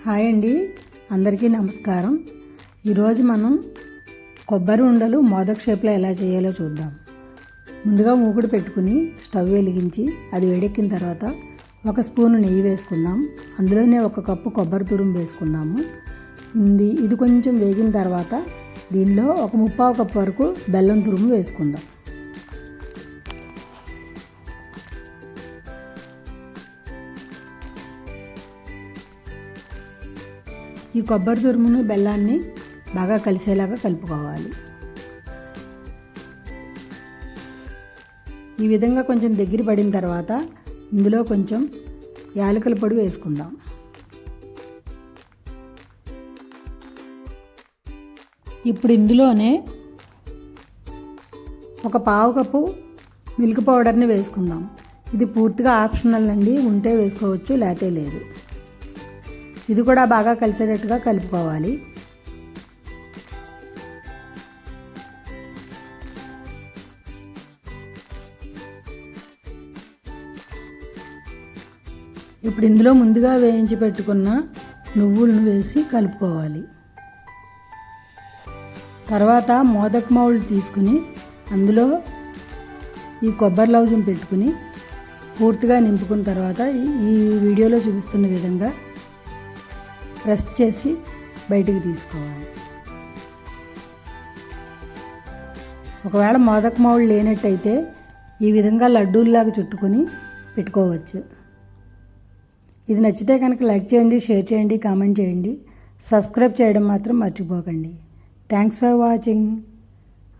Hi అండి, అందరికీ నమస్కారం. ఈరోజు మనం కొబ్బరి ఉండలు మోదక్ షేప్లో ఎలా చేయాలో చూద్దాం. ముందుగా మూకుడు పెట్టుకుని స్టవ్ వెలిగించి అది వేడెక్కిన తర్వాత 1 స్పూను నెయ్యి వేసుకుందాం. అందులోనే 1 కప్పు కొబ్బరి తురుము వేసుకుందాము. ఇది కొంచెం వేగిన తర్వాత దీనిలో 1/4 కప్పు వరకు బెల్లం తురుము వేసుకుందాం. ఈ కొబ్బరి తురుమును బెల్లాన్ని బాగా కలిసేలాగా కలుపుకోవాలి. ఈ విధంగా కొంచెం దగ్గర పడిన తర్వాత ఇందులో కొంచెం యాలకుల పొడి వేసుకుందాం. ఇప్పుడు ఇందులోనే 1/4 కప్పు మిల్క్ పౌడర్ని వేసుకుందాం. ఇది పూర్తిగా ఆప్షనల్ అండి, ఉంటే వేసుకోవచ్చు లేతే లేదు. ఇది కూడా బాగా కలిసేటట్టుగా కలుపుకోవాలి. ఇప్పుడు ఇందులో ముందుగా వేయించి పెట్టుకున్న నువ్వులను వేసి కలుపుకోవాలి. తర్వాత మోదక్ మౌల్డ్ తీసుకుని అందులో ఈ కొబ్బరి లౌజును పెట్టుకుని పూర్తిగా నింపుకున్న తర్వాత ఈ వీడియోలో చూపిస్తున్న విధంగా ప్రెస్ చేసి బయటికి తీసుకోవాలి. ఒకవేళ మోదక్ మౌల్డ్ లేనట్టయితే ఈ విధంగా లడ్డూల్లాగా చుట్టుకొని పెట్టుకోవచ్చు. ఇది నచ్చితే కనుక లైక్ చేయండి, షేర్ చేయండి, కామెంట్ చేయండి, సబ్స్క్రైబ్ చేయడం మాత్రం మర్చిపోకండి. Thanks for watching.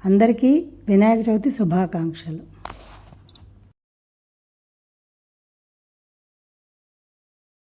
అందరికీ వినాయక చవితి శుభాకాంక్షలు.